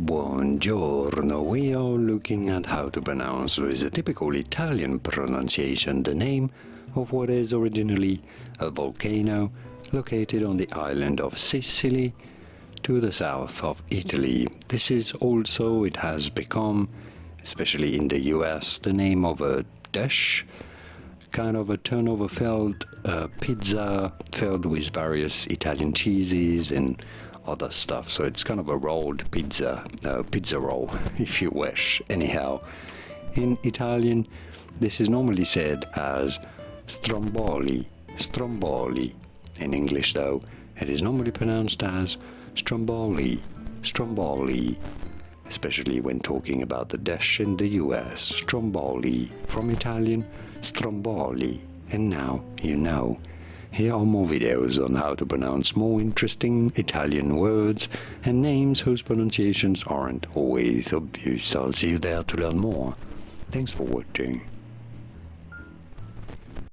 Buongiorno, we are looking at how to pronounce with a typical Italian pronunciation the name of what is originally a volcano located on the island of Sicily to the south of Italy. This is also, it has become, especially in the US, the name of a dish, kind of a turnover-filled pizza filled with various Italian cheeses and other stuff. So it's kind of a rolled pizza, pizza roll, if you wish. Anyhow, in Italian, this is normally said as Stromboli, Stromboli. In English, though, it is normally pronounced as Stromboli, Stromboli, especially when talking about the dish in the US, Stromboli, from Italian, Stromboli. And now you know. Here are more videos on how to pronounce more interesting Italian words and names whose pronunciations aren't always obvious. I'll see you there to learn more. Thanks for watching.